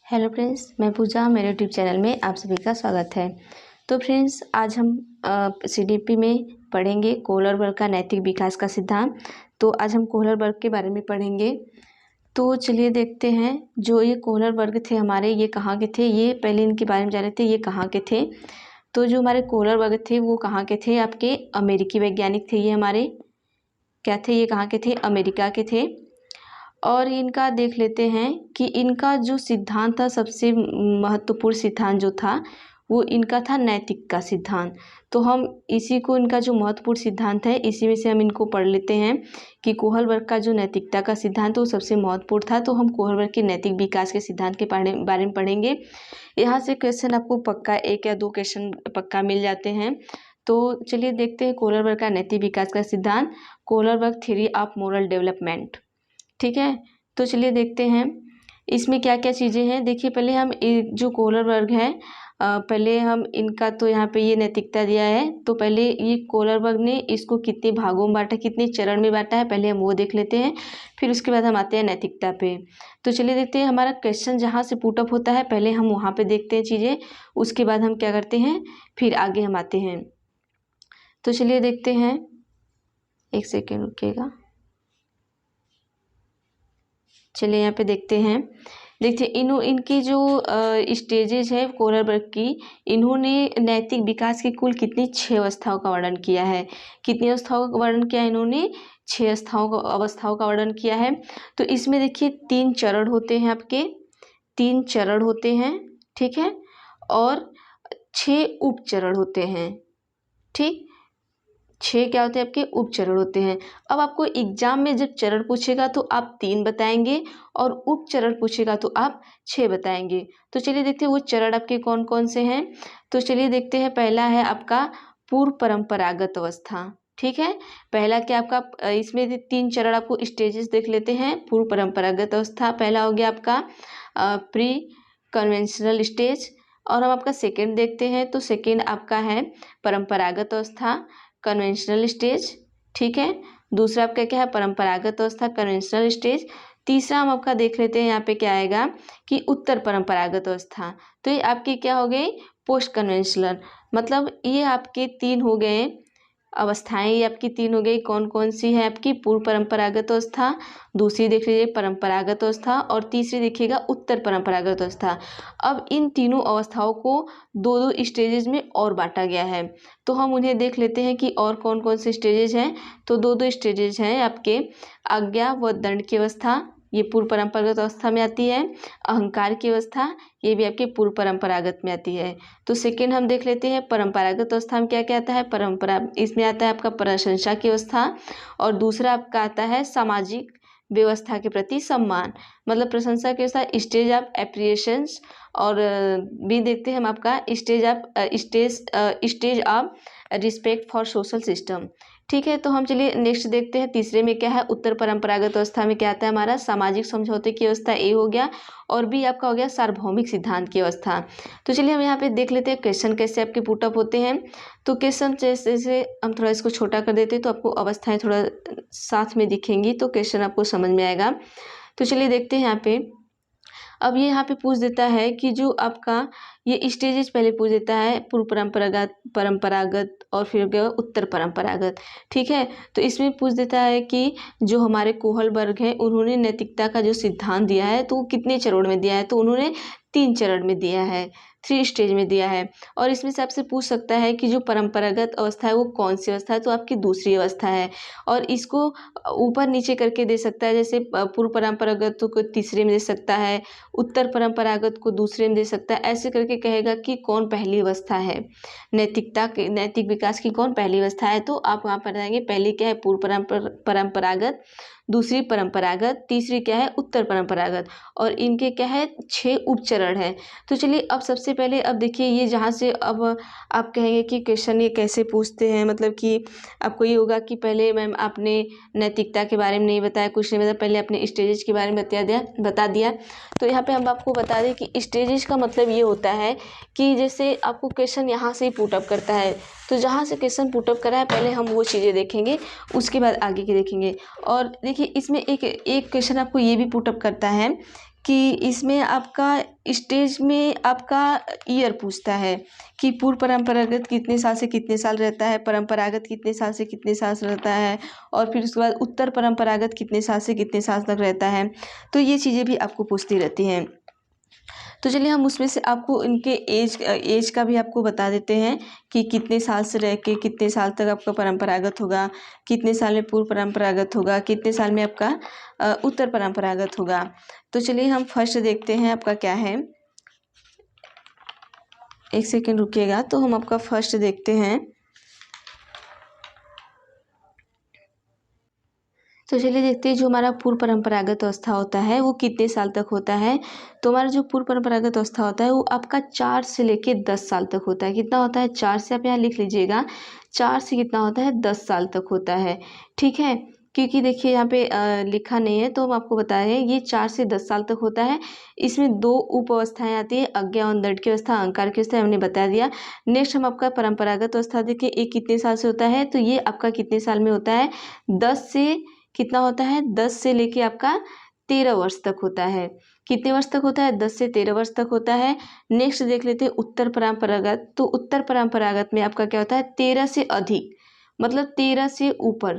Hello friends, मैं पूजा। मेरे YouTube channel में आप सभी का स्वागत है। तो फ्रेंड्स, आज हम सीडीपी में पढ़ेंगे कोहलरबर्ग का नैतिक विकास का सिद्धांत। तो आज हम कोहलरबर्ग के बारे में पढ़ेंगे। तो चलिए देखते हैं, जो ये कोहलरबर्ग थे हमारे, ये कहाँ के थे। ये पहले इनके बारे में जान लेते हैं, ये कहाँ के थे। तो जो हमारे कोहलरबर्ग थे वो कहाँ के थे, आपके अमेरिकी वैज्ञानिक थे। ये हमारे क्या थे, ये कहाँ के थे, अमेरिका के थे। और इनका देख लेते हैं कि इनका जो सिद्धांत था, सबसे महत्वपूर्ण सिद्धांत जो था वो इनका था नैतिक का सिद्धांत। तो हम इसी को, इनका जो महत्वपूर्ण सिद्धांत है, इसी में से हम इनको पढ़ लेते हैं कि कोहलबर्ग का जो नैतिकता का सिद्धांत वो सबसे महत्वपूर्ण था। तो हम कोहलबर्ग के नैतिक विकास के सिद्धांत के बारे में पढ़ेंगे। यहाँ से क्वेश्चन आपको पक्का 1 या 2 क्वेश्चन पक्का मिल जाते हैं। तो चलिए देखते हैं कोहलबर्ग का नैतिक विकास का सिद्धांत, Kohlberg theory of moral development. ठीक है, तो चलिए देखते हैं इसमें क्या क्या चीज़ें हैं। देखिए, पहले हम जो कोहलरबर्ग है, पहले हम इनका, तो यहाँ पे ये नैतिकता दिया है। तो पहले ये कोहलरबर्ग ने इसको कितने भागों में बांटा, कितने चरण में बांटा है, पहले हम वो देख लेते हैं। फिर उसके बाद हम आते हैं नैतिकता पे। तो चलिए देखते हैं, हमारा क्वेश्चन जहाँ से पुटअप होता है पहले हम वहाँ पे देखते हैं चीज़ें, उसके बाद हम क्या करते हैं, फिर आगे हम आते हैं। तो चलिए देखते हैं, 1 सेकेंड रुकिएगा। चलिए यहाँ पे देखते हैं। देखिए, इनकी जो स्टेजेज है कोहलरबर्ग की, इन्होंने नैतिक विकास की कुल कितनी 6 अवस्थाओं का वर्णन किया है। कितनी अवस्थाओं का वर्णन किया है इन्होंने, 6 अवस्थाओं का वर्णन किया है। तो इसमें देखिए 3 चरण होते हैं, आपके 3 चरण होते हैं, ठीक है, और 6 उपचरण होते हैं। ठीक, 6 क्या होते हैं, आपके उपचरण होते हैं। अब आपको एग्जाम में जब चरण पूछेगा तो आप 3 बताएंगे, और उपचरण पूछेगा तो आप 6 बताएंगे। तो चलिए देखते हैं वो चरण आपके कौन कौन से हैं। तो चलिए देखते हैं, पहला है आपका पूर्व परंपरागत अवस्था। ठीक है, पहला क्या आपका, इसमें 3 चरण आपको स्टेजेस देख लेते हैं। पूर्व परंपरागत अवस्था पहला हो गया आपका प्री कन्वेंशनल स्टेज। और हम आपका सेकेंड देखते हैं, तो सेकेंड आपका है परंपरागत अवस्था, कन्वेंशनल स्टेज। ठीक है, दूसरा आपका क्या है, परंपरागत अवस्था, कन्वेंशनल स्टेज। तीसरा हम आपका देख लेते हैं, यहाँ पे क्या आएगा कि उत्तर परंपरागत अवस्था। तो ये आपकी क्या हो गई, पोस्ट कन्वेंशनल। मतलब ये आपके 3 हो गए अवस्थाएं, ये आपकी 3 हो गई। कौन कौन सी है आपकी, पूर्व परंपरागत अवस्था, दूसरी देख लीजिए परंपरागत अवस्था, और तीसरी देखिएगा उत्तर परंपरागत अवस्था। अब इन तीनों अवस्थाओं को 2-2 स्टेजेस में और बांटा गया है। तो हम उन्हें देख लेते हैं कि और कौन कौन से स्टेजेस हैं। तो 2-2 स्टेजेस हैं आपके, आज्ञा व दंड की अवस्था, ये पूर्व परंपरागत अवस्था में आती है। अहंकार की अवस्था, ये भी आपके पूर्व परंपरागत में आती है। तो सेकेंड हम देख लेते हैं, परंपरागत अवस्था में क्या क्या आता है, परंपरा, इसमें आता है आपका प्रशंसा की अवस्था, और दूसरा आपका आता है सामाजिक व्यवस्था के प्रति सम्मान, मतलब प्रशंसा के साथ स्टेज ऑफ एप्रिसिएशंस। और भी देखते हैं हम आपका stage of respect for social system. ठीक है, तो हम चलिए नेक्स्ट देखते हैं, तीसरे में क्या है, उत्तर परंपरागत अवस्था में क्या आता है हमारा, सामाजिक समझौते की अवस्था, ए हो गया, और बी आपका हो गया सार्वभौमिक सिद्धांत की अवस्था। तो चलिए हम यहाँ पे देख लेते हैं क्वेश्चन कैसे आपके पुटअप होते हैं। तो क्वेश्चन जैसे हम थोड़ा इसको छोटा कर देते हैं तो आपको अवस्थाएं थोड़ा साथ में दिखेंगी, तो क्वेश्चन आपको समझ में आएगा। तो चलिए देखते हैं यहाँ पे। अब ये यहाँ पे पूछ देता है कि जो आपका ये स्टेजेस पहले पूछ देता है, पूर्व परंपरागत और फिर गया उत्तर परंपरागत। ठीक है, तो इसमें पूछ देता है कि जो हमारे कोहलबर्ग हैं उन्होंने नैतिकता का जो सिद्धांत दिया है तो वो कितने चरण में दिया है। तो उन्होंने 3 चरण में दिया है, 3 स्टेज में दिया है। और इसमें से आपसे पूछ सकता है कि जो परंपरागत अवस्था है वो कौन सी अवस्था है, तो आपकी दूसरी अवस्था है। और इसको ऊपर नीचे करके दे सकता है, जैसे पूर्व परंपरागत को तीसरे में दे सकता है, उत्तर परंपरागत को दूसरे में दे सकता है। ऐसे करके कहेगा कि कौन पहली अवस्था है, नैतिक विकास की कौन पहली अवस्था है। तो आप वहाँ पर जाएंगे, पहली क्या है पूर्व परंपरागत, दूसरी परंपरागत, तीसरी क्या है उत्तर परंपरागत, और इनके क्या है 6 उपचरण है। तो चलिए अब सबसे पहले अब देखिए, ये जहाँ से अब आप कहेंगे कि क्वेश्चन ये कैसे पूछते हैं, मतलब कि आपको ये होगा कि पहले मैम आपने नैतिकता के बारे में नहीं बताया, कुछ नहीं बताया, पहले अपने स्टेजेस के बारे में बता दिया। तो यहाँ पे हम आपको बता दें कि स्टेजेस का मतलब ये होता है कि जैसे आपको क्वेश्चन यहाँ से ही पुटअप करता है, तो जहाँ से क्वेश्चन पुटअप करा है पहले हम वो चीज़ें देखेंगे, उसके बाद आगे के देखेंगे। और देखिए इसमें एक क्वेश्चन आपको ये भी पुटअप करता है कि इसमें आपका स्टेज में आपका ईयर पूछता है कि पूर्व परंपरागत कितने साल से कितने साल रहता है, परंपरागत कितने साल से कितने साल से रहता है, और फिर उसके बाद उत्तर परंपरागत कितने साल से कितने साल तक रहता है। तो ये चीज़ें भी आपको पूछती रहती हैं। तो चलिए हम उसमें से आपको इनके एज का भी आपको बता देते हैं कि कितने साल से रह के कितने साल तक आपका परंपरागत होगा, कितने साल में पूर्व परंपरागत होगा, कितने साल में आपका उत्तर परंपरागत होगा। तो चलिए हम फर्स्ट देखते हैं आपका क्या है। एक सेकेंड रुकिएगा, तो हम आपका फर्स्ट देखते हैं। तो चलिए देखते हैं जो हमारा पूर्व परंपरागत अवस्था होता है वो कितने साल तक होता है। तो हमारा जो पूर्व परंपरागत अवस्था होता है वो आपका 4 से लेके 10 साल तक होता है। कितना होता है? 4 से, आप यहाँ लिख लीजिएगा, 4 से कितना होता है? 10 साल तक होता है। ठीक है, क्योंकि देखिए यहाँ पे लिखा नहीं है तो हम आपको बता रहे हैं ये 4 से 10 साल तक होता है। इसमें 2 उप अवस्थाएँ आती है, आज्ञा और दंड की अवस्था, अहंकार की अवस्था, हमने बता दिया। नेक्स्ट हम आपका परंपरागत अवस्था देखिए, ये कितने साल से होता है, तो ये आपका कितने साल में होता है? 10 से कितना होता है? 10 से लेके आपका 13 वर्ष तक होता है। कितने वर्ष तक होता है? 10 से 13 वर्ष तक होता है। नेक्स्ट देख लेते हैं उत्तर परंपरागत। तो उत्तर परंपरागत में आपका क्या होता है? 13 से अधिक, मतलब 13 से ऊपर,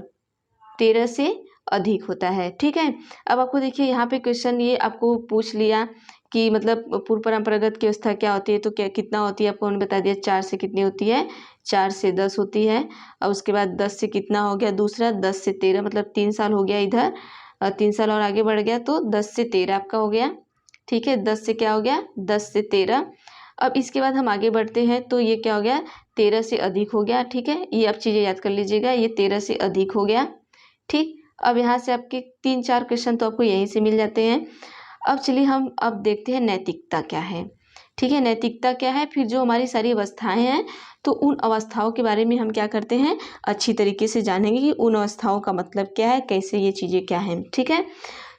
13 से अधिक होता है। ठीक है, अब आपको देखिए यहाँ पे क्वेश्चन ये आपको पूछ लिया कि मतलब पूर्व परंपरागत की अवस्था क्या होती है, तो क्या कितना होती है, आपको उन्होंने बता दिया 4 से कितनी होती है, 4 से 10 होती है। और उसके बाद 10 से कितना हो गया दूसरा, 10 से 13, मतलब 3 साल हो गया इधर, 3 साल और आगे बढ़ गया तो 10 से 13 आपका हो गया। ठीक है, 10 से क्या हो गया, 10 से 13। अब इसके बाद हम आगे बढ़ते हैं तो ये क्या हो गया, 13 से अधिक हो गया। ठीक है, ये आप चीज़ें याद कर लीजिएगा, ये 13 से अधिक हो गया। ठीक, अब यहाँ से आपके 3-4 क्वेश्चन तो आपको यहीं से मिल जाते हैं। अब चलिए हम अब देखते हैं नैतिकता क्या है। ठीक है, नैतिकता क्या है, फिर जो हमारी सारी अवस्थाएं हैं तो उन अवस्थाओं के बारे में हम क्या करते हैं, अच्छी तरीके से जानेंगे कि उन अवस्थाओं का मतलब क्या है, कैसे ये चीज़ें क्या हैं। ठीक है,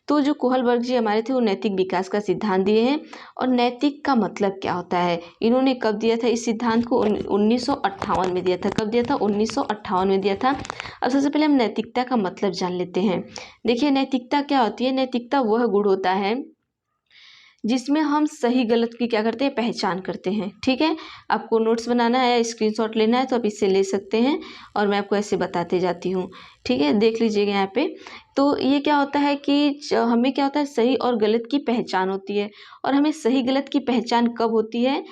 तो जो कोहलबर्ग जी हमारे थे वो नैतिक विकास का सिद्धांत दिए हैं। और नैतिक का मतलब क्या होता है, इन्होंने कब दिया था इस सिद्धांत को? 1958 में दिया था। कब दिया था? 1958 में दिया था। अब सबसे पहले हम नैतिकता का मतलब जान लेते हैं। देखिए नैतिकता क्या होती है, नैतिकता वह गुण होता है जिसमें हम सही गलत की क्या करते हैं, पहचान करते हैं। ठीक है, आपको नोट्स बनाना है, स्क्रीनशॉट लेना है तो आप इससे ले सकते हैं, और मैं आपको ऐसे बताते जाती हूँ। ठीक है, देख लीजिएगा यहाँ पे। तो ये क्या होता है कि हमें क्या होता है, सही और गलत की पहचान होती है। और हमें सही गलत की पहचान कब होती है,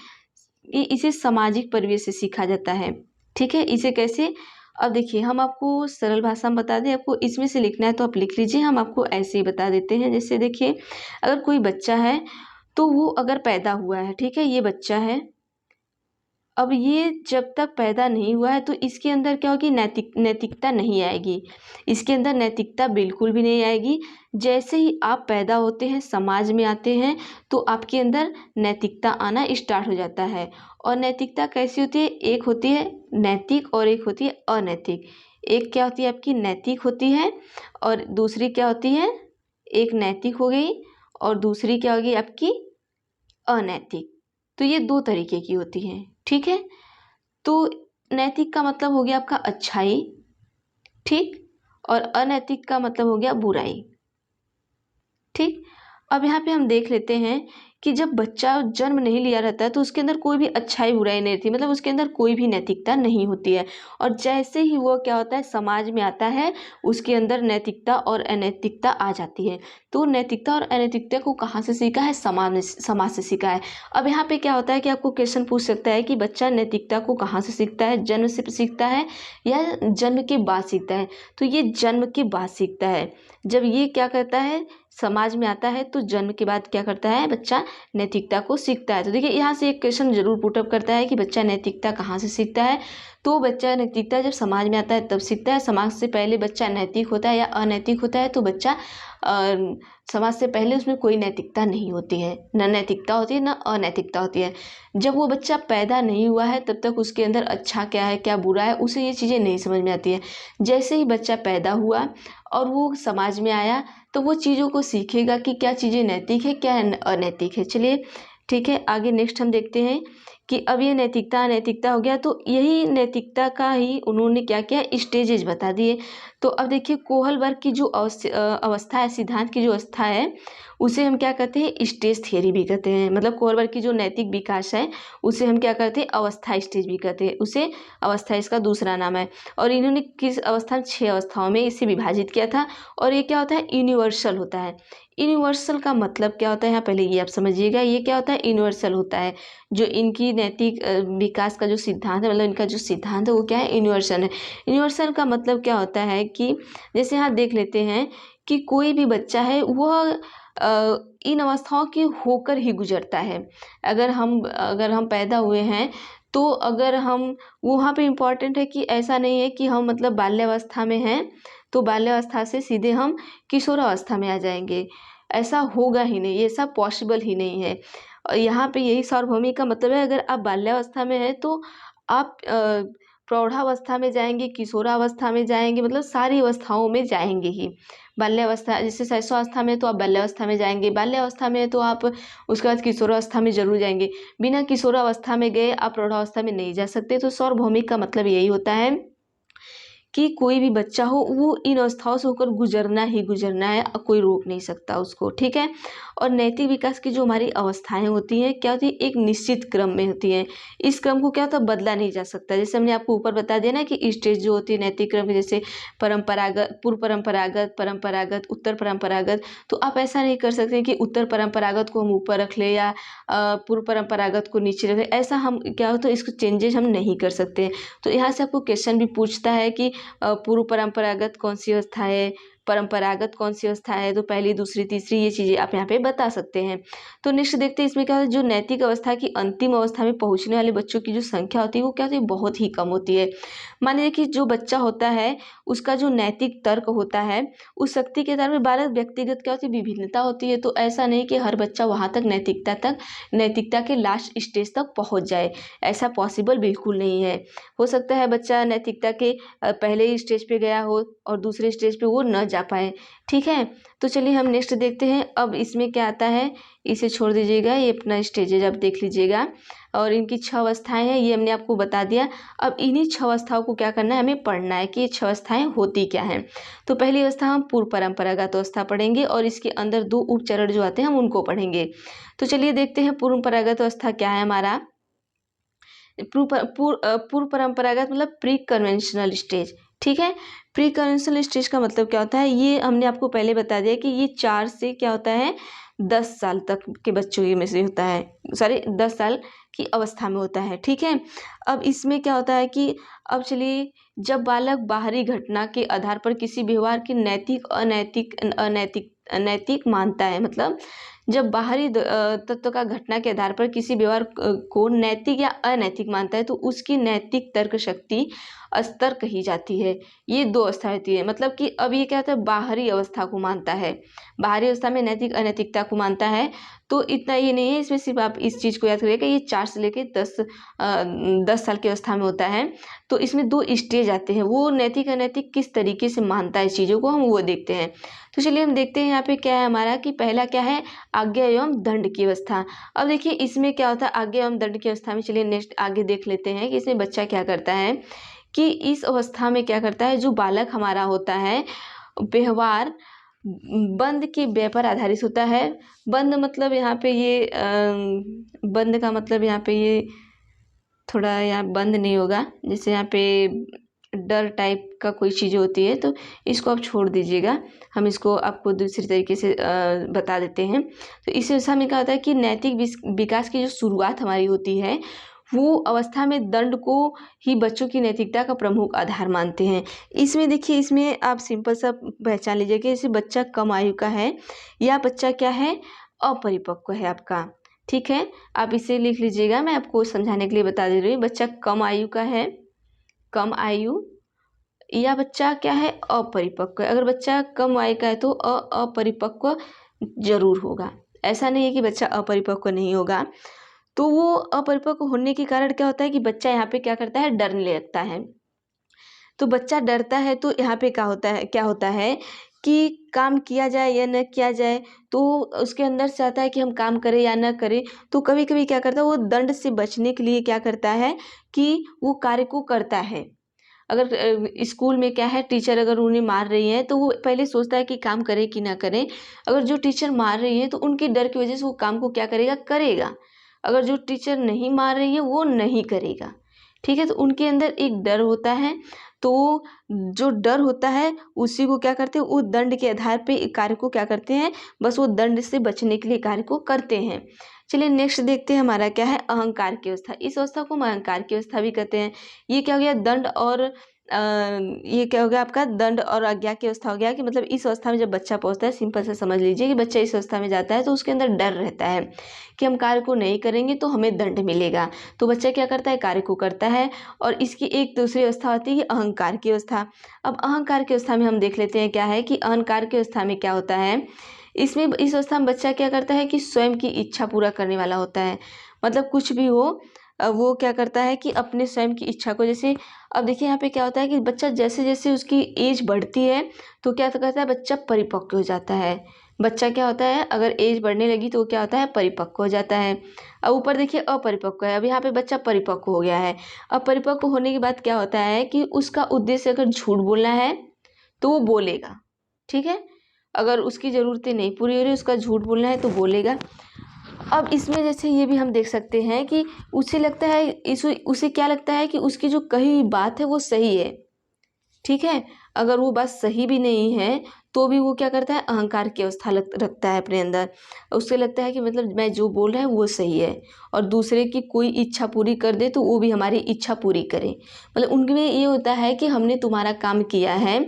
इसे सामाजिक परिवेश से सीखा जाता है। ठीक है, इसे कैसे, अब देखिए हम आपको सरल भाषा में बता दें, आपको इसमें से लिखना है तो आप लिख लीजिए, हम आपको ऐसे ही बता देते हैं। जैसे देखिए अगर कोई बच्चा है तो वो अगर पैदा हुआ है, ठीक है, ये बच्चा है, अब ये जब तक पैदा नहीं हुआ है तो इसके अंदर क्या होगी, नैतिकता नहीं आएगी। इसके अंदर नैतिकता बिल्कुल भी नहीं आएगी। जैसे ही आप पैदा होते हैं, समाज में आते हैं, तो आपके अंदर नैतिकता आना स्टार्ट हो जाता है। और नैतिकता कैसी होती है, एक होती है नैतिक और एक होती है अनैतिक। एक क्या होती है आपकी, नैतिक होती है, और दूसरी क्या होती है, एक नैतिक हो गई और दूसरी क्या होगी आपकी अनैतिक। तो ये 2 तरीके की होती हैं। ठीक है, तो नैतिक का मतलब हो गया आपका अच्छाई, ठीक, और अनैतिक का मतलब हो गया बुराई। ठीक, अब यहाँ पे हम देख लेते हैं कि जब बच्चा जन्म नहीं लिया रहता है तो उसके अंदर कोई भी अच्छाई बुराई नहीं रहती, मतलब उसके अंदर कोई भी नैतिकता नहीं होती है। और जैसे ही वो क्या होता है, समाज में आता है, उसके अंदर नैतिकता और अनैतिकता आ जाती है। तो नैतिकता और अनैतिकता को कहाँ से सीखा है, समाज से सीखा है। अब यहाँ पे क्या होता है कि आपको क्वेश्चन पूछ सकता है कि बच्चा नैतिकता को कहाँ से सीखता है, जन्म से सीखता है या जन्म के बाद सीखता है? तो ये जन्म के बाद सीखता है। जब ये क्या करता है, समाज में आता है, तो जन्म के बाद क्या करता है, बच्चा नैतिकता को सीखता है। तो देखिए यहाँ से एक क्वेश्चन जरूर पुटअप करता है कि बच्चा नैतिकता कहाँ से सीखता है। तो बच्चा नैतिकता जब समाज में आता है तब सीखता है। समाज से पहले बच्चा नैतिक होता है या अनैतिक होता है, तो बच्चा समाज से पहले उसमें कोई नैतिकता नहीं होती है, न नैतिकता होती है न अनैतिकता होती है। जब वो बच्चा पैदा नहीं हुआ है तब तक उसके अंदर अच्छा क्या है क्या बुरा है उसे ये चीज़ें नहीं समझ में आती है। जैसे ही बच्चा पैदा हुआ और वो समाज में आया तो वो चीज़ों को सीखेगा कि क्या चीज़ें नैतिक है क्या अनैतिक है। चलिए ठीक है, आगे नेक्स्ट हम देखते हैं कि अब ये नैतिकता अनैतिकता हो गया, तो यही नैतिकता का ही उन्होंने क्या किया, स्टेजेज बता दिए। तो अब देखिए कोहलबर्ग की जो अवस्था है, सिद्धांत की जो अवस्था है, उसे हम क्या कहते हैं, स्टेज थियरी भी कहते हैं। मतलब कोहरबर्ग की जो नैतिक विकास है उसे हम क्या कहते हैं, अवस्था स्टेज भी कहते हैं, उसे अवस्था इसका दूसरा नाम है। और इन्होंने किस अवस्था में, 6 अवस्थाओं में इसे विभाजित किया था। और ये क्या होता है, यूनिवर्सल होता है। यूनिवर्सल का मतलब क्या होता है, यहाँ पहले ये आप समझिएगा, ये क्या होता है, यूनिवर्सल होता है। जो इनकी नैतिक विकास का जो सिद्धांत है, मतलब इनका जो सिद्धांत है वो क्या है, यूनिवर्सल है। यूनिवर्सल का मतलब क्या होता है कि जैसे यहाँ देख लेते हैं कि कोई भी बच्चा है वह इन अवस्थाओं के होकर ही गुजरता है। अगर हम पैदा हुए हैं तो अगर हम वहाँ पे इम्पॉर्टेंट है कि ऐसा नहीं है कि हम मतलब बाल्यावस्था में हैं तो बाल्यावस्था से सीधे हम किशोरावस्था में आ जाएंगे, ऐसा होगा ही नहीं, ये सब पॉसिबल ही नहीं है। और यहाँ पे यही सार्वभौमिक का मतलब है, अगर आप बाल्यावस्था में हैं तो आप प्रौढ़ावस्था में जाएंगे, किशोरावस्था में जाएंगे, मतलब सारी अवस्थाओं में जाएंगे ही। बाल्यावस्था जैसे शैशवावस्था में तो आप बाल्यावस्था में जाएंगे, बाल्यावस्था में तो आप उसके बाद किशोरावस्था में जरूर जाएंगे। बिना किशोरावस्था में गए आप प्रौढ़ावस्था में नहीं जा सकते। तो सार्वभौमिक का मतलब यही होता है कि कोई भी बच्चा हो वो इन अवस्थाओं से होकर गुजरना ही गुजरना है, कोई रोक नहीं सकता उसको, ठीक है। और नैतिक विकास की जो हमारी अवस्थाएं होती हैं क्या होती है, एक निश्चित क्रम में होती हैं। इस क्रम को क्या होता है, बदला नहीं जा सकता। जैसे हमने आपको ऊपर बता दिया ना कि स्टेज जो होती है नैतिक क्रम की, जैसे परंपरागत, पूर्व परंपरागत, परंपरागत, उत्तर परंपरागत। तो आप ऐसा नहीं कर सकते कि उत्तर परंपरागत को हम ऊपर रख ले या पूर्व परंपरागत को नीचे रख ले, ऐसा हम क्या होता है इसको चेंजेस हम नहीं कर सकते। तो यहाँ से आपको क्वेश्चन भी पूछता है कि पूर्व परंपरागत कौन सी अवस्था है, परंपरागत कौन सी अवस्था है, तो पहली, दूसरी, तीसरी, ये चीज़ें आप यहाँ पे बता सकते हैं। तो नेक्स्ट देखते हैं इसमें क्या होता है, जो नैतिक अवस्था की अंतिम अवस्था में पहुँचने वाले बच्चों की जो संख्या होती है वो क्या होती है, बहुत ही कम होती है। मान लीजिए कि जो बच्चा होता है उसका जो नैतिक तर्क होता है उस शक्ति के आधार पर बालक व्यक्तिगत क्या होती है, विभिन्नता होती है। तो ऐसा नहीं कि हर बच्चा वहाँ तक नैतिकता के लास्ट स्टेज तक पहुँच जाए, ऐसा पॉसिबल बिल्कुल नहीं है। हो सकता है बच्चा नैतिकता के पहले ही स्टेज पे गया हो और दूसरे स्टेज पे वो न जा पाए, ठीक है। तो चलिए हम नेक्स्ट देखते हैं। अब इसमें क्या आता है, इसे छोड़ दीजिएगा, ये अपना स्टेजेज आप देख लीजिएगा। और इनकी 6 अवस्थाएं हैं, ये हमने आपको बता दिया। अब इन्हीं 6 अवस्थाओं को क्या करना है, हमें पढ़ना है कि ये 6 अवस्थाएं होती क्या हैं। तो पहली अवस्था हम पूर्व परंपरागत अवस्था पढ़ेंगे और इसके अंदर 2 उपचरण जो आते हैं हम उनको पढ़ेंगे। तो चलिए देखते हैं पूर्व परंपरागत अवस्था क्या है हमारा। पूर्व परंपरागत मतलब प्री कन्वेंशनल स्टेज, ठीक है। प्री कन्वेंशनल स्टेज का मतलब क्या होता है, ये हमने आपको पहले बता दिया कि ये 4 से क्या होता है 10 साल तक के बच्चों में से होता है, सॉरी 10 साल की अवस्था में होता है, ठीक है। अब इसमें क्या होता है कि अब चलिए, जब बालक बाहरी घटना के आधार पर किसी व्यवहार की नैतिक मानता है, मतलब जब बाहरी तत्व का घटना के आधार पर किसी व्यवहार को नैतिक या अनैतिक मानता है तो उसकी नैतिक तर्क शक्ति स्तर कही जाती है। ये 2 अवस्था होती है, मतलब कि अब ये क्या होता है, बाहरी अवस्था को मानता है, बाहरी अवस्था में नैतिक अनैतिकता को मानता है। तो इतना ये नहीं है, इसमें सिर्फ आप इस चीज़ को याद करिएगा, ये 4 से लेकर 10 साल की अवस्था में होता है। तो इसमें 2 स्टेज आते हैं, वो नैतिक अनैतिक किस तरीके से मानता है चीज़ों को, हम वो देखते हैं। तो चलिए हम देखते हैं यहाँ पे क्या है हमारा, कि पहला क्या है, आज्ञा एवं दंड की अवस्था। अब देखिए इसमें क्या होता है, आज्ञा एवं दंड की अवस्था में, चलिए नेक्स्ट आगे देख लेते हैं कि इसमें बच्चा क्या करता है, कि इस अवस्था में क्या करता है, जो बालक हमारा होता है व्यवहार बंद के व्यय पर आधारित होता है। बंद मतलब यहाँ पे ये बंद का मतलब यहाँ पे ये थोड़ा यहाँ बंद नहीं होगा, जैसे यहाँ पे डर टाइप का कोई चीज़ होती है, तो इसको आप छोड़ दीजिएगा, हम इसको आपको दूसरी तरीके से बता देते हैं। तो इस अवस्था में क्या होता है कि नैतिक विकास की जो शुरुआत हमारी होती है वो अवस्था में दंड को ही बच्चों की नैतिकता का प्रमुख आधार मानते हैं। इसमें देखिए, इसमें आप सिंपल सा पहचान लीजिए कि जैसे बच्चा कम आयु का है या बच्चा क्या है, अपरिपक्व है आपका, ठीक है। आप इसे लिख लीजिएगा, मैं आपको समझाने के लिए बता दे रही हूँ। बच्चा कम आयु का है, कम आयु, या बच्चा क्या है, अपरिपक्व है। अगर बच्चा कम आयु का है तो अपरिपक्व जरूर होगा, ऐसा नहीं है कि बच्चा अपरिपक्व नहीं होगा। तो वो अपरिपक्व होने के कारण क्या होता है कि बच्चा यहाँ पे क्या करता है, डरने लगता है। तो बच्चा डरता है तो यहाँ पे क्या होता है कि काम किया जाए या न किया जाए, तो उसके अंदर से आता है कि हम काम करें या न करें। तो कभी कभी क्या करता है, वो दंड से बचने के लिए क्या करता है कि वो कार्य को करता है। अगर स्कूल में क्या है, टीचर अगर उन्हें मार रही है तो वो पहले सोचता है कि काम करे कि ना करे। अगर जो टीचर मार रही है तो उनके डर की वजह से वो काम को क्या करेगा, करेगा। अगर जो टीचर नहीं मार रही है वो नहीं करेगा। ठीक है, तो उनके अंदर एक डर होता है, तो जो डर होता है उसी को क्या करते हैं, वो दंड के आधार पे कार्य को क्या करते हैं, बस वो दंड से बचने के लिए कार्य को करते हैं। चलिए नेक्स्ट देखते हैं हमारा क्या है, अहंकार की अवस्था। इस अवस्था को हम अहंकार की अवस्था भी कहते हैं। ये क्या हो गया, दंड और ये क्या हो गया आपका, दंड और आज्ञा की अवस्था हो गया। कि मतलब इस अवस्था में जब बच्चा पहुंचता है, सिंपल से समझ लीजिए कि बच्चा इस अवस्था में जाता है तो उसके अंदर डर रहता है कि हम कार्य को नहीं करेंगे तो हमें दंड मिलेगा। तो बच्चा क्या करता है, कार्य को करता है। और इसकी एक दूसरी अवस्था होती है अहंकार की अवस्था। अब अहंकार की अवस्था में हम देख लेते हैं क्या है कि अहंकार की अवस्था में क्या होता है। इसमें इस अवस्था में बच्चा क्या करता है कि स्वयं की इच्छा पूरा करने वाला होता है। मतलब कुछ भी हो, वो क्या करता है कि अपने स्वयं की इच्छा को, जैसे अब देखिए यहाँ पे क्या होता है कि बच्चा जैसे जैसे उसकी एज बढ़ती है तो क्या करता है, बच्चा परिपक्व हो जाता है। बच्चा क्या होता है, अगर एज बढ़ने लगी तो क्या होता है, परिपक्व हो जाता है। अब ऊपर देखिए अपरिपक्व है, अब यहाँ पे बच्चा परिपक्व हो गया है। अब परिपक्व होने के बाद क्या होता है कि उसका उद्देश्य अगर झूठ बोलना है तो वो बोलेगा। ठीक है, अगर उसकी ज़रूरतें नहीं पूरी हो रही, उसका झूठ बोलना है तो बोलेगा। अब इसमें जैसे ये भी हम देख सकते हैं कि उसे लगता है, उसे क्या लगता है कि उसकी जो कही हुई बात है वो सही है। ठीक है, अगर वो बात सही भी नहीं है तो भी वो क्या करता है, अहंकार की अवस्था रखता है अपने अंदर। उसे लगता है कि मतलब मैं जो बोल रहा है वो सही है, और दूसरे की कोई इच्छा पूरी कर दे तो वो भी हमारी इच्छा पूरी करे। मतलब उनमें ये होता है कि हमने तुम्हारा काम किया है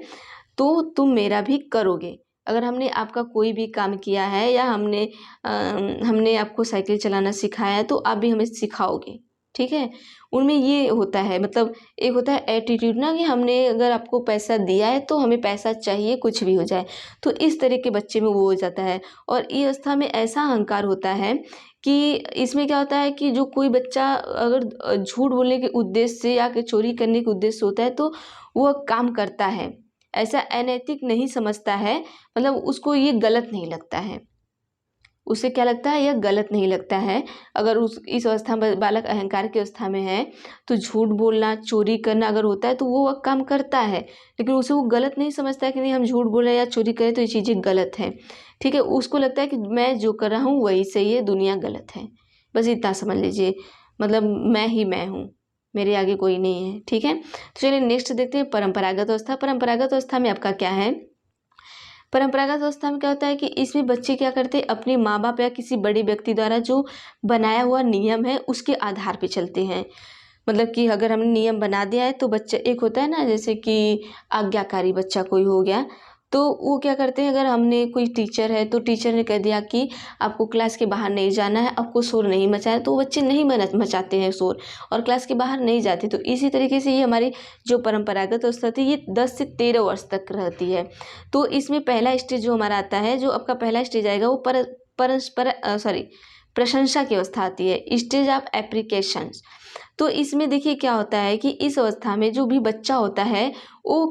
तो तुम मेरा भी करोगे। अगर हमने आपका कोई भी काम किया है या हमने आपको साइकिल चलाना सिखाया है तो आप भी हमें सिखाओगे। ठीक है, उनमें ये होता है। मतलब एक होता है एटीट्यूड ना, कि हमने अगर आपको पैसा दिया है तो हमें पैसा चाहिए, कुछ भी हो जाए। तो इस तरह के बच्चे में वो हो जाता है। और ये अवस्था में ऐसा अहंकार होता है कि इसमें क्या होता है कि जो कोई बच्चा अगर झूठ बोलने के उद्देश्य से या चोरी करने के उद्देश्य से होता है तो वह काम करता है, ऐसा अनैतिक नहीं समझता है। मतलब उसको ये गलत नहीं लगता है, उसे क्या लगता है, यह गलत नहीं लगता है। अगर इस अवस्था में बालक अहंकार की अवस्था में है तो झूठ बोलना, चोरी करना अगर होता है तो वो काम करता है, लेकिन उसे वो गलत नहीं समझता है कि नहीं हम झूठ बोल रहे हैं या चोरी करें तो ये चीज़ें गलत हैं। ठीक है, उसको लगता है कि मैं जो कर रहा हूँ वही सही है, दुनिया गलत है। बस इतना समझ लीजिए, मतलब मैं ही मैं हूँ, मेरे आगे कोई नहीं है। ठीक है, तो चलिए नेक्स्ट देखते हैं परंपरागत अवस्था। परंपरागत अवस्था में आपका क्या है, परंपरागत अवस्था में क्या होता है कि इसमें बच्चे क्या करते हैं, अपने माँ बाप या किसी बड़े व्यक्ति द्वारा जो बनाया हुआ नियम है उसके आधार पे चलते हैं। मतलब कि अगर हमने नियम बना दिया है तो बच्चा, एक होता है ना जैसे कि आज्ञाकारी बच्चा कोई हो गया, तो वो क्या करते हैं, अगर हमने कोई टीचर है तो टीचर ने कह दिया कि आपको क्लास के बाहर नहीं जाना है, आपको शोर नहीं मचाना है, तो बच्चे नहीं मचाते हैं शोर और क्लास के बाहर नहीं जाते। तो इसी तरीके से ये हमारी जो परंपरागत अवस्था थी ये 10 से 13 वर्ष तक रहती है। तो इसमें पहला स्टेज जो हमारा आता है, जो आपका पहला स्टेज आएगा वो प्रशंसा की अवस्था आती है, स्टेज ऑफ एप्रिकेशंस। तो इसमें देखिए क्या होता है कि इस अवस्था में जो भी बच्चा होता है वो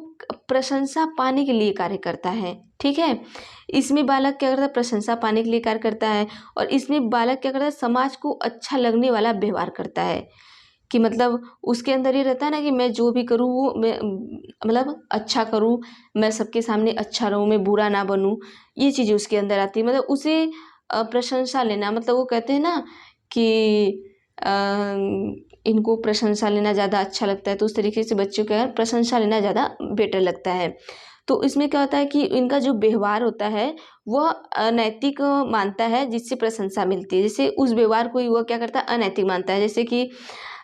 प्रशंसा पाने के लिए कार्य करता है। ठीक है, इसमें बालक क्या करता है, प्रशंसा पाने के लिए कार्य करता है। और इसमें बालक क्या करता है, समाज को अच्छा लगने वाला व्यवहार करता है। कि मतलब उसके अंदर ये रहता है ना कि मैं जो भी करूँ वो मैं मतलब अच्छा करूँ, मैं सबके सामने अच्छा रहूँ, मैं बुरा ना बनूँ, ये चीज़ें उसके अंदर आती है। मतलब उसे प्रशंसा लेना, मतलब वो कहते हैं ना कि इनको प्रशंसा लेना ज़्यादा अच्छा लगता है, तो उस तरीके से बच्चों को प्रशंसा लेना ज़्यादा बेटर लगता है। तो इसमें क्या होता है कि इनका जो व्यवहार होता है वह अनैतिक मानता है जिससे प्रशंसा मिलती है। जैसे उस व्यवहार को वह क्या करता है, अनैतिक मानता है। जैसे कि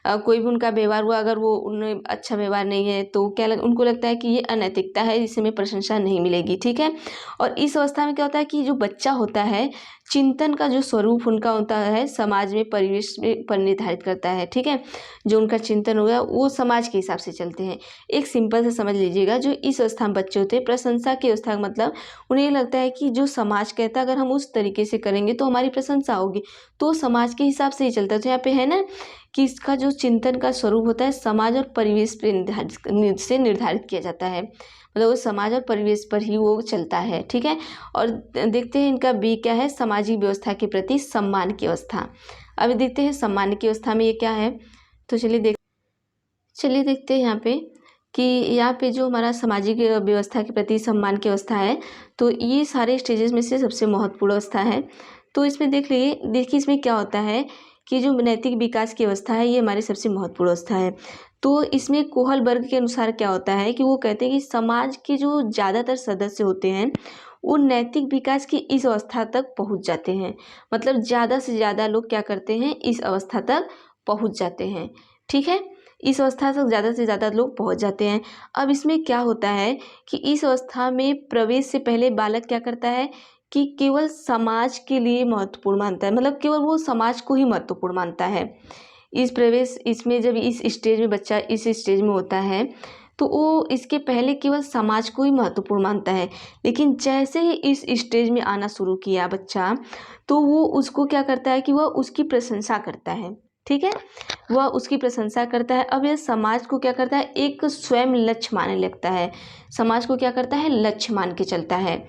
कोई भी उनका व्यवहार हुआ, अगर वो उन्हें अच्छा व्यवहार नहीं है तो उनको लगता है कि ये अनैतिकता है, जिससे हमें प्रशंसा नहीं मिलेगी। ठीक है, और इस अवस्था में क्या होता है कि जो बच्चा होता है, चिंतन का जो स्वरूप उनका होता है समाज में, परिवेश में पर निर्धारित करता है। ठीक है, जो उनका चिंतन होगा वो समाज के हिसाब से चलते हैं। एक सिंपल से समझ लीजिएगा, जो इस अवस्था में बच्चे होते हैं, प्रशंसा की अवस्था का मतलब उन्हें लगता है कि जो समाज कहता है अगर हम उस तरीके से करेंगे तो हमारी प्रशंसा होगी, तो समाज के हिसाब से ही चलता है। तो यहाँ पे है ना कि इसका जो चिंतन का स्वरूप होता है समाज और परिवेश पे निर्धारित किया जाता है। मतलब वो समाज और परिवेश पर ही वो चलता है। ठीक है, और देखते हैं इनका बी क्या है, सामाजिक व्यवस्था के प्रति सम्मान की अवस्था। अभी देखते हैं सम्मान की अवस्था में ये क्या है। तो चलिए देखते हैं यहाँ पे कि यहाँ पे जो हमारा सामाजिक व्यवस्था के प्रति सम्मान की अवस्था है, तो ये सारे स्टेजेस में से सबसे महत्वपूर्ण अवस्था है। तो इसमें देखिए इसमें क्या होता है कि जो नैतिक विकास की अवस्था है, ये हमारी सबसे महत्वपूर्ण अवस्था है। तो इसमें कोहल वर्ग के अनुसार क्या होता है कि वो कहते हैं कि समाज के जो ज़्यादातर सदस्य होते हैं, वो नैतिक विकास की इस अवस्था तक पहुँच जाते हैं। मतलब ज़्यादा से ज़्यादा लोग क्या करते हैं, इस अवस्था तक पहुँच जाते हैं। ठीक है, इस अवस्था तक ज़्यादा से ज़्यादा लोग पहुँच जाते हैं। अब इसमें क्या होता है कि इस अवस्था में प्रवेश से पहले बालक क्या करता है कि केवल समाज के लिए महत्वपूर्ण मानता है, मतलब केवल वो समाज को ही महत्वपूर्ण मानता है। इसमें जब इस स्टेज में बच्चा इस स्टेज में होता है, तो वो इसके पहले केवल समाज को ही महत्वपूर्ण मानता है। लेकिन जैसे ही इस स्टेज में आना शुरू किया बच्चा, तो वो उसको क्या करता है कि वह उसकी प्रशंसा करता है। ठीक है, वह उसकी प्रशंसा करता है। अब यह समाज को क्या करता है, एक स्वयं लक्ष्य मानने लगता है। समाज को क्या करता है, लक्ष्य मान के चलता है,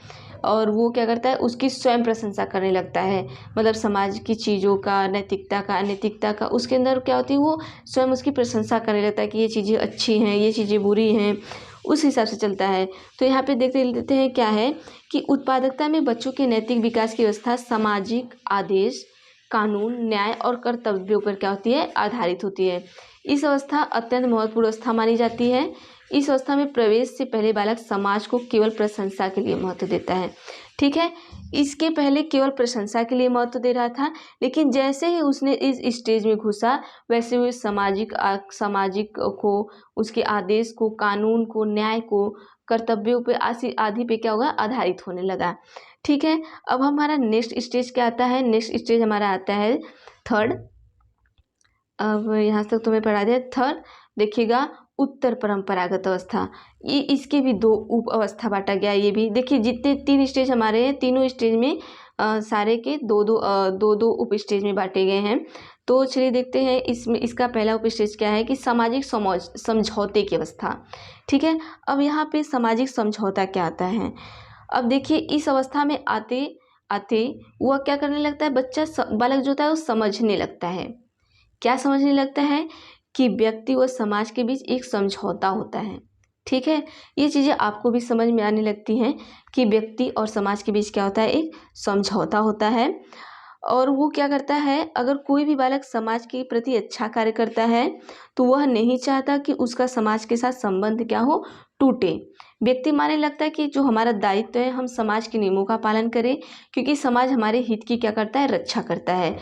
और वो क्या करता है, उसकी स्वयं प्रशंसा करने लगता है। मतलब समाज की चीज़ों का, नैतिकता का, अनैतिकता का, उसके अंदर क्या होती है, वो स्वयं उसकी प्रशंसा करने लगता है कि ये चीज़ें अच्छी हैं, ये चीज़ें बुरी हैं, उस हिसाब से चलता है। तो यहाँ पे देखते लेते हैं क्या है कि उत्पादकता में बच्चों के नैतिक विकास की व्यवस्था सामाजिक आदेश, कानून, न्याय और कर्तव्यों पर क्या होती है, आधारित होती है। इस अवस्था अत्यंत महत्वपूर्ण अवस्था मानी जाती है। इस अवस्था में प्रवेश से पहले बालक समाज को केवल प्रशंसा के लिए महत्व देता है। ठीक है, इसके पहले केवल प्रशंसा के लिए महत्व दे रहा था, लेकिन जैसे ही उसने इस स्टेज में घुसा, वैसे वो सामाजिक को, उसके आदेश को, कानून को, न्याय को, कर्तव्यों पे आदि पे क्या होगा, आधारित होने लगा। ठीक है, अब हमारा नेक्स्ट स्टेज क्या आता है, नेक्स्ट स्टेज हमारा आता है थर्ड। अब यहाँ तक तुम्हें पढ़ा दिया। थर्ड देखिएगा, उत्तर परंपरागत अवस्था। ये इसके भी दो उप अवस्था बांटा गया। ये भी देखिए, जितने 3 स्टेज हमारे हैं, तीनों स्टेज में सारे के दो उप स्टेज में बांटे गए हैं। तो चलिए देखते हैं इसमें इसका पहला उप स्टेज क्या है कि सामाजिक समझौते की अवस्था। ठीक है, अब यहाँ पे सामाजिक समझौता क्या आता है। अब देखिए, इस अवस्था में आते आते वह क्या करने लगता है, बालक जो होता है वो समझने लगता है। क्या समझने लगता है कि व्यक्ति व समाज के बीच एक समझौता होता है। ठीक है, ये चीज़ें आपको भी समझ में आने लगती हैं कि व्यक्ति और समाज के बीच क्या होता है, एक समझौता होता है। और वो क्या करता है, अगर कोई भी बालक समाज के प्रति अच्छा कार्य करता है, तो वह नहीं चाहता कि उसका समाज के साथ संबंध क्या हो, टूटे। व्यक्ति मानने लगता है कि जो हमारा दायित्व है, हम समाज के नियमों का पालन करें, क्योंकि समाज हमारे हित की क्या करता है, रक्षा करता है।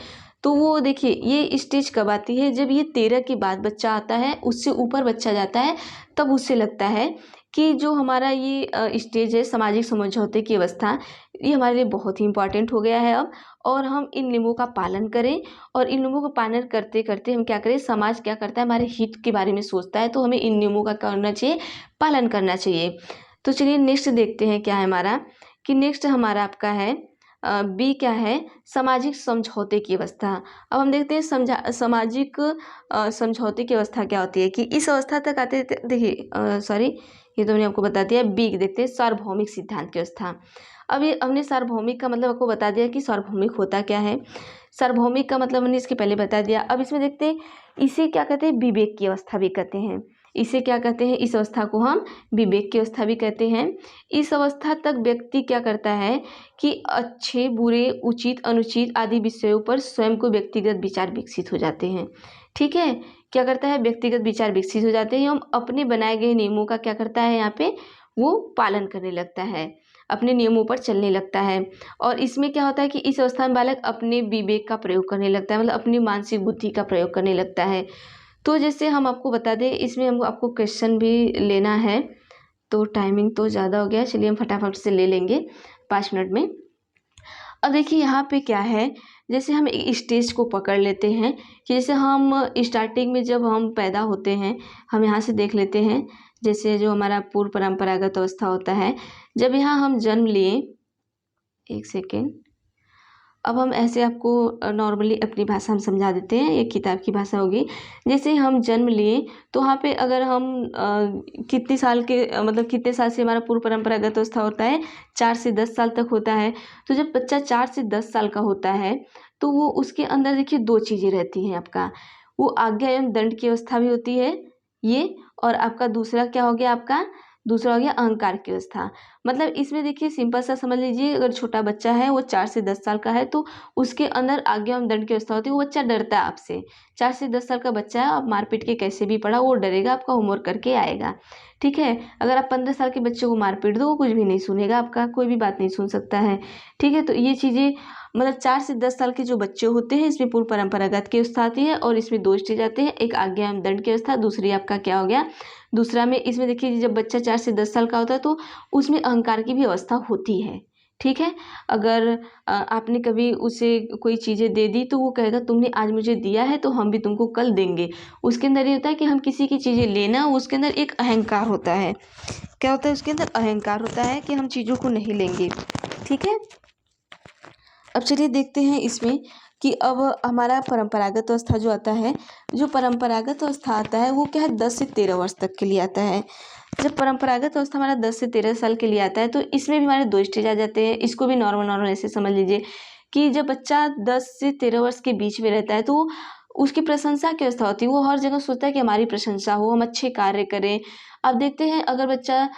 तो वो देखिए, ये स्टेज कब आती है, जब ये 13 के बाद बच्चा आता है, उससे ऊपर बच्चा जाता है, तब उससे लगता है कि जो हमारा ये स्टेज है, सामाजिक समझौते की अवस्था, ये हमारे लिए बहुत ही इम्पॉर्टेंट हो गया है अब। और हम इन नियमों का पालन करें, और इन नियमों का पालन करते करते हम क्या करें, समाज क्या करता है, हमारे हित के बारे में सोचता है, तो हमें इन नियमों का करना चाहिए, पालन करना चाहिए। तो चलिए नेक्स्ट देखते हैं क्या है हमारा, कि नेक्स्ट हमारा आपका है बी क्या है, सामाजिक समझौते की अवस्था। अब हम देखते हैं सामाजिक समझौते की अवस्था क्या होती है, कि इस अवस्था तक आते, देखिए सॉरी, ये तो मैंने आपको बता दिया। बी देखते हैं, सार्वभौमिक सिद्धांत की अवस्था। अब ये हमने सार्वभौमिक का मतलब आपको बता दिया कि सार्वभौमिक होता क्या है। सार्वभौमिक का मतलब हमने इसके पहले बता दिया। अब इसमें देखते हैं, इसे क्या कहते हैं, विवेक की अवस्था भी कहते हैं। इसे क्या कहते हैं, इस अवस्था को हम विवेक की अवस्था भी कहते हैं। इस अवस्था तक व्यक्ति क्या करता है कि अच्छे, बुरे, उचित, अनुचित आदि विषयों पर स्वयं को व्यक्तिगत विचार विकसित हो जाते हैं। ठीक है, क्या करता है, व्यक्तिगत विचार विकसित हो जाते हैं, हम अपने बनाए गए नियमों का क्या करता है, यहाँ पे वो पालन करने लगता है, अपने नियमों पर चलने लगता है। और इसमें क्या होता है कि इस अवस्था में बालक अपने विवेक का प्रयोग करने लगता है, मतलब अपनी मानसिक बुद्धि का प्रयोग करने लगता है। तो जैसे हम आपको बता दें, इसमें हम आपको क्वेश्चन भी लेना है, तो टाइमिंग तो ज़्यादा हो गया, चलिए हम फटाफट से ले लेंगे 5 मिनट में। अब देखिए यहाँ पे क्या है, जैसे हम एक स्टेज को पकड़ लेते हैं, कि जैसे हम स्टार्टिंग में जब हम पैदा होते हैं, हम यहाँ से देख लेते हैं, जैसे जो हमारा पूर्व परंपरागत अवस्था होता है, जब यहाँ हम जन्म लिए, एक सेकेंड, अब हम ऐसे आपको नॉर्मली अपनी भाषा हम समझा देते हैं, ये किताब की भाषा होगी। जैसे हम जन्म लिए, तो वहाँ पे अगर हम कितने साल के मतलब कितने साल से हमारा पूर्व परंपरागत अवस्था होता है, 4 से 10 साल तक होता है। तो जब बच्चा 4 से 10 साल का होता है, तो वो उसके अंदर देखिए 2 चीज़ें रहती हैं आपका, वो आज्ञा एवं दंड की अवस्था भी होती है ये, और आपका दूसरा क्या हो गया, आपका दूसरा हो गया अहंकार की अवस्था। मतलब इसमें देखिए सिंपल सा समझ लीजिए, अगर छोटा बच्चा है वो 4 से 10 साल का है तो उसके अंदर आज्ञा एवं दंड की अवस्था होती है। वो बच्चा डरता है आपसे। 4 से 10 साल का बच्चा है, आप मारपीट के कैसे भी पढ़ा वो डरेगा, आपका होमवर्क करके आएगा। ठीक है। अगर आप 15 साल के बच्चे को मारपीट दो वो कुछ भी नहीं सुनेगा, आपका कोई भी बात नहीं सुन सकता है। ठीक है। तो ये चीज़ें मतलब 4 से 10 साल के जो बच्चे होते हैं इसमें पूर्व परंपरागत की अवस्था आती है और इसमें 2 स्टेज आते हैं। एक आज्ञा एवं दंड की अवस्था, दूसरी आपका क्या हो गया, दूसरा में इसमें देखिए जब बच्चा 4 से 10 साल का होता है तो उसमें अहंकार की भी अवस्था होती है। ठीक है। अगर आपने कभी उसे कोई चीज़ें दे दी तो वो कहेगा तुमने आज मुझे दिया है तो हम भी तुमको कल देंगे। उसके अंदर ये होता है कि हम किसी की चीज़ें लेना, उसके अंदर एक अहंकार होता है। क्या होता है उसके अंदर, अहंकार होता है कि हम चीज़ों को नहीं लेंगे। ठीक है। अब चलिए देखते हैं इसमें कि अब हमारा परंपरागत अवस्था जो आता है, जो परंपरागत अवस्था आता है वो क्या है 10 से 13 वर्ष तक के लिए आता है। जब परंपरागत अवस्था हमारा 10 से 13 साल के लिए आता है तो इसमें भी हमारे 2 स्टेज आ जाते हैं। इसको भी नॉर्मल ऐसे समझ लीजिए कि जब बच्चा 10 से 13 वर्ष के बीच में रहता है तो उसकी प्रशंसा की अवस्था होती है। वो हर जगह सोचता है कि हमारी प्रशंसा हो, हम अच्छे कार्य करें। अब देखते हैं अगर बच्चा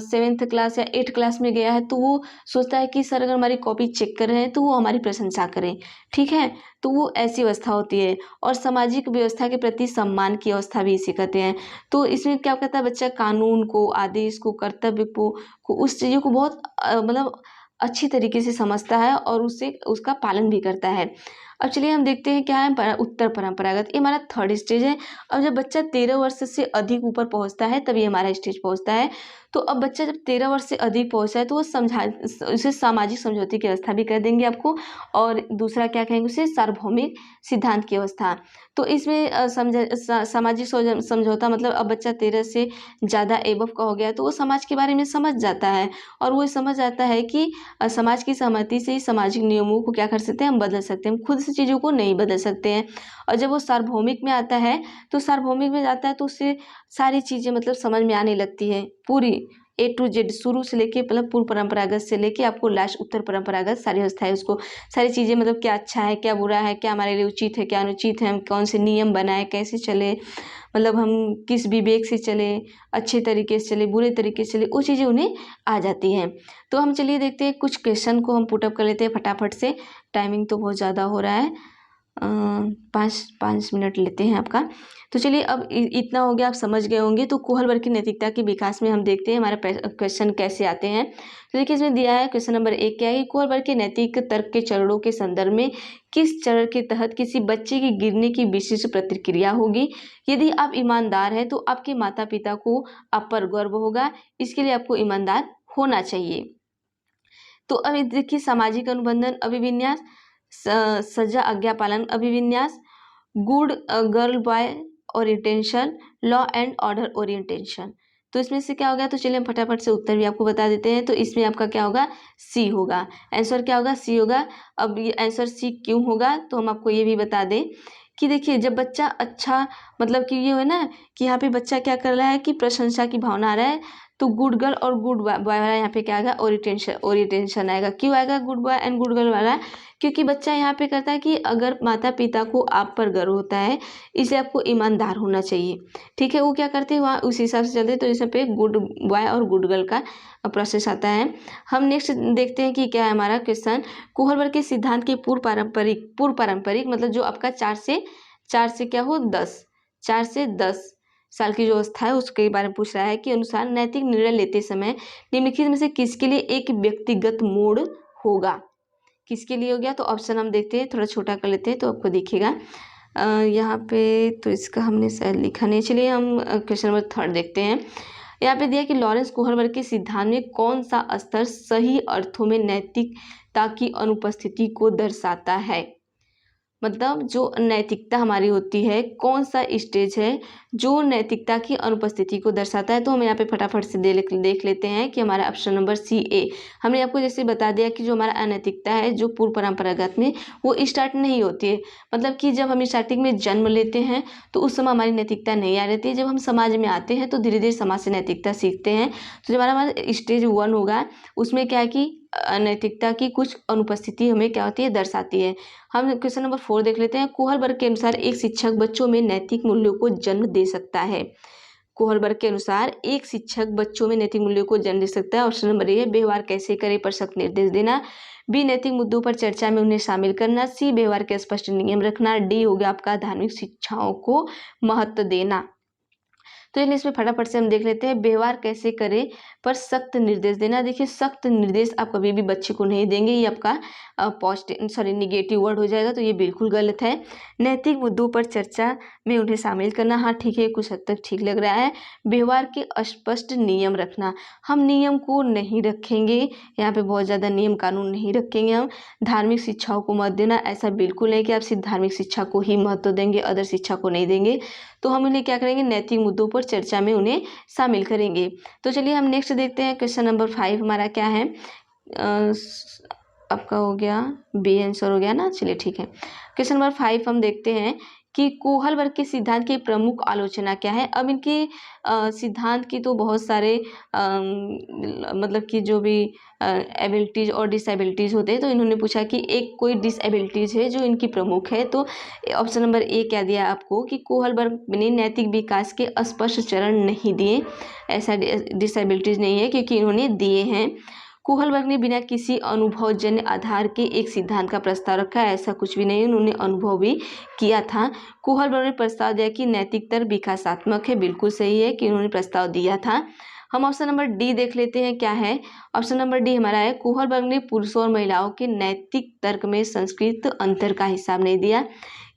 7th क्लास या 8th क्लास में गया है तो वो सोचता है कि सर अगर हमारी कॉपी चेक कर रहे हैं तो वो हमारी प्रशंसा करें। ठीक है। तो वो ऐसी अवस्था होती है। और सामाजिक व्यवस्था के प्रति सम्मान की अवस्था भी इसे कहते हैं। तो इसमें क्या कहता है बच्चा कानून को, आदेश को, कर्तव्य को उस चीज़ों को बहुत मतलब अच्छी तरीके से समझता है और उससे उसका पालन भी करता है। अब चलिए हम देखते हैं क्या है उत्तर परंपरागत, ये हमारा 3rd स्टेज है। अब जब बच्चा 13 वर्ष से अधिक ऊपर पहुंचता है तब ये हमारा स्टेज पहुंचता है। तो अब बच्चा जब 13 वर्ष से अधिक पहुंचा है तो वो उसे सामाजिक समझौते की अवस्था भी कह देंगे आपको। और दूसरा क्या कहेंगे उसे, सार्वभौमिक सिद्धांत की अवस्था। तो इसमें सामाजिक समझौता मतलब अब बच्चा 13 से ज़्यादा एबव का हो गया तो वो समाज के बारे में समझ जाता है और वो समझ जाता है कि समाज की सहमति से ही सामाजिक नियमों को क्या कर सकते हैं, हम बदल सकते हैं। हम खुद से चीज़ों को नहीं बदल सकते हैं। और जब वो सार्वभौमिक में आता है तो सार्वभौमिक में जाता है तो उससे सारी चीज़ें मतलब समझ में आने लगती है पूरी A to Z, शुरू से लेके मतलब पूर्व परंपरागत से लेके आपको लास्ट उत्तर परंपरागत सारी अवस्था है। उसको सारी चीज़ें मतलब क्या अच्छा है, क्या बुरा है, क्या हमारे लिए उचित है, क्या अनुचित है, हम कौन से नियम बनाए, कैसे चले, मतलब हम किस विवेक से चले, अच्छे तरीके से चले, बुरे तरीके से चले, वो चीज़ें उन्हें आ जाती हैं। तो हम चलिए देखते हैं कुछ क्वेश्चन को हम पुटअप कर लेते हैं फटाफट से। टाइमिंग तो बहुत ज़्यादा हो रहा है, 5 मिनट लेते हैं आपका। तो चलिए अब इतना हो गया, आप समझ गए होंगे। तो कोहल वर्ग की नैतिकता के विकास में हम देखते हैं हमारे क्वेश्चन कैसे आते हैं। तो देखिए इसमें दिया है क्वेश्चन नंबर 1 क्या है, कोहल वर्ग के नैतिक तर्क के चरणों के संदर्भ में किस चरण के तहत किसी बच्चे की गिरने की विशिष्ट प्रतिक्रिया होगी। यदि आप ईमानदार हैं तो आपके माता पिता को आप पर गर्व होगा, इसके लिए आपको ईमानदार होना चाहिए। तो अब देखिए सामाजिक अनुबंधन अभिविन्यास, सजा आज्ञा पालन अभिविन्यास, good girl boy orientation, law and order orientation. तो इसमें से क्या होगा, तो चलिए हम फटाफट से उत्तर भी आपको बता देते हैं। तो इसमें आपका क्या होगा, सी होगा। आंसर क्या होगा, सी होगा। अब ये आंसर सी क्यों होगा, तो हम आपको ये भी बता दें कि देखिए जब बच्चा अच्छा मतलब कि ये है ना कि यहाँ पे बच्चा क्या कर रहा है कि प्रशंसा की भावना आ रहा है, तो गुड गर्ल और गुड बॉय वाला यहाँ पे क्या आएगा, ओरिएंटेशन आएगा। क्यों आएगा good boy and good girl वाला, क्योंकि बच्चा यहाँ पे करता है कि अगर माता पिता को आप पर गर्व होता है इसलिए आपको ईमानदार होना चाहिए। ठीक है। वो क्या करते हैं वहाँ उस हिसाब से चलते हैं। तो इसमें पे गुड बॉय और गुड गर्ल का प्रोसेस आता है। हम नेक्स्ट देखते हैं कि क्या है हमारा क्वेश्चन, कोहल वर्ग के सिद्धांत के पूर्व पारंपरिक मतलब जो आपका 4 से क्या हो 10, 4 से 10 साल की जो अवस्था है उसके बारे में पूछ रहा है कि अनुसार नैतिक निर्णय लेते समय निम्नलिखित में से किसके लिए एक व्यक्तिगत मोड़ होगा, किसके लिए हो गया। तो ऑप्शन हम देखते हैं, थोड़ा छोटा कर लेते हैं तो आपको दिखेगा यहाँ पे। तो इसका हमने शायद लिखा नहीं, चलिए हम क्वेश्चन नंबर 3 देखते हैं। यहाँ पे दिया कि लॉरेंस कोहल वर्ग के सिद्धांत में कौन सा स्तर सही अर्थों में नैतिकता की अनुपस्थिति को दर्शाता है। मतलब जो नैतिकता हमारी होती है, कौन सा स्टेज है जो नैतिकता की अनुपस्थिति को दर्शाता है। तो हम यहाँ पे फटाफट से देख लेते हैं कि हमारा ऑप्शन नंबर सी ए। हमने आपको जैसे बता दिया कि जो हमारा अनैतिकता है जो पूर्व परंपरागत में वो स्टार्ट नहीं होती है। मतलब कि जब हम स्टार्टिंग में जन्म लेते हैं तो उस समय हमारी नैतिकता नहीं आ रहती है। जब हम समाज में आते हैं तो धीरे धीरे समाज से नैतिकता सीखते हैं। तो जो हमारा स्टेज 1 होगा उसमें क्या है कि अनैतिकता की कुछ अनुपस्थिति हमें क्या होती है, दर्शाती है। हम क्वेश्चन नंबर 4 देख लेते हैं। कोहल वर्ग के अनुसार एक शिक्षक बच्चों में नैतिक मूल्यों को जन्म दे सकता है। कोहल वर्ग के अनुसार एक शिक्षक बच्चों में नैतिक मूल्यों को जन्म दे सकता है। ऑप्शन नंबर ए है व्यवहार कैसे करे पर सख्त निर्देश देना। बी नैतिक मुद्दों पर चर्चा में उन्हें शामिल करना। सी व्यवहार के स्पष्ट नियम रखना। डी हो गया आपका धार्मिक शिक्षाओं को महत्व देना। तो चलिए इसमें फटाफट से हम देख लेते हैं। व्यवहार कैसे करें पर सख्त निर्देश देना। देखिए सख्त निर्देश आप कभी भी बच्चे को नहीं देंगे, ये आपका निगेटिव वर्ड हो जाएगा, तो ये बिल्कुल गलत है। नैतिक मुद्दों पर चर्चा में उन्हें शामिल करना, हाँ ठीक है, कुछ हद तक ठीक लग रहा है। व्यवहार के स्पष्ट नियम रखना, हम नियम को नहीं रखेंगे, यहाँ पे बहुत ज़्यादा नियम कानून नहीं रखेंगे हम। धार्मिक शिक्षाओं को मत देना, ऐसा बिल्कुल नहीं कि आप सिर्फ धार्मिक शिक्षा को ही महत्व देंगे, अदर शिक्षा को नहीं देंगे। तो हम उन्हें क्या करेंगे, नैतिक मुद्दों पर चर्चा में उन्हें शामिल करेंगे। तो चलिए हम नेक्स्ट देखते हैं। क्वेश्चन नंबर 5 हमारा क्या है, आपका हो गया बी आंसर हो गया ना। चलिए ठीक है, क्वेश्चन नंबर 5 हम देखते हैं कि कोहल वर्ग के सिद्धांत की प्रमुख आलोचना क्या है। अब इनके सिद्धांत की तो बहुत सारे मतलब कि जो भी एबिलिटीज़ और डिसेबिलिटीज़ होते हैं, तो इन्होंने पूछा कि एक कोई डिसेबिलिटीज़ है जो इनकी प्रमुख है। तो ऑप्शन नंबर ए क्या दिया आपको कि कोहल वर्ग ने नैतिक विकास के स्पष्ट चरण नहीं दिए। ऐसा डिसेबिलिटीज़ नहीं है क्योंकि इन्होंने दिए हैं। कोहल वर्ग ने बिना किसी अनुभवजन्य आधार के एक सिद्धांत का प्रस्ताव रखा है, ऐसा कुछ भी नहीं, उन्होंने अनुभव भी किया था। कोहल वर्ग ने प्रस्ताव दिया कि नैतिक तर्क विकासात्मक है, बिल्कुल सही है कि उन्होंने प्रस्ताव दिया था। हम ऑप्शन नंबर डी देख लेते हैं क्या है। ऑप्शन नंबर डी हमारा है कोहल वर्ग ने पुरुषों और महिलाओं के नैतिक तर्क में संस्कृत अंतर का हिसाब नहीं दिया,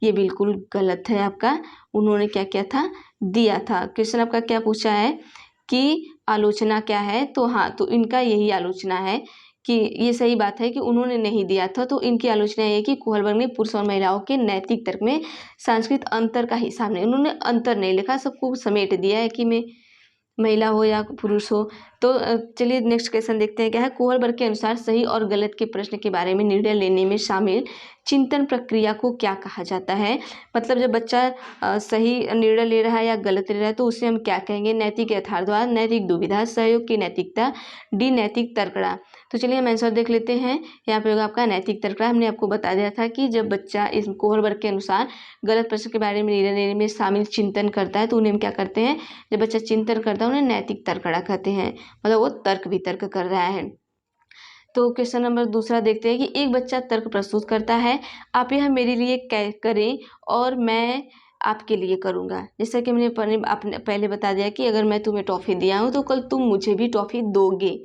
ये बिल्कुल गलत है आपका। उन्होंने क्या किया था, दिया था। क्वेश्चन आपका क्या पूछा है कि आलोचना क्या है, तो हाँ, तो इनका यही आलोचना है कि ये सही बात है कि उन्होंने नहीं दिया था। तो इनकी आलोचना ये है कि कोहल वर्ग ने पुरुष और महिलाओं के नैतिक तर्क में सांस्कृतिक अंतर का हिसाब नहीं, उन्होंने अंतर नहीं लिखा, सबको समेट दिया है कि मैं महिला हो या पुरुष हो। तो चलिए नेक्स्ट क्वेश्चन देखते हैं क्या है। कोहल वर्ग के अनुसार सही और गलत के प्रश्न के बारे में निर्णय लेने में शामिल चिंतन प्रक्रिया को क्या कहा जाता है। मतलब जब बच्चा सही निर्णय ले रहा है या गलत ले रहा है तो उसे हम क्या कहेंगे, नैतिक यथार्थवाद, नैतिक दुविधा, सहयोग की नैतिकता, डी नैतिक तर्कड़ा। तो चलिए हम आंसर देख लेते हैं। यहाँ पे होगा आपका नैतिक तर्कड़ा। हमने आपको बता दिया था कि जब बच्चा इस कोहल वर्ग के अनुसार गलत प्रश्न के बारे में निर्णय लेने में शामिल चिंतन करता है तो उन्हें हम क्या करते हैं, जब बच्चा चिंतन करता है उन्हें नैतिक तर्कड़ा कहते हैं, मतलब वो तर्क वितर्क कर रहा है। तो क्वेश्चन नंबर दूसरा देखते हैं कि एक बच्चा तर्क प्रस्तुत करता है, आप यह मेरे लिए करें और मैं आपके लिए करूँगा। जैसा कि मैंने आपने पहले बता दिया कि अगर मैं तुम्हें टॉफ़ी दिया हूँ तो कल तुम मुझे भी टॉफ़ी दोगे,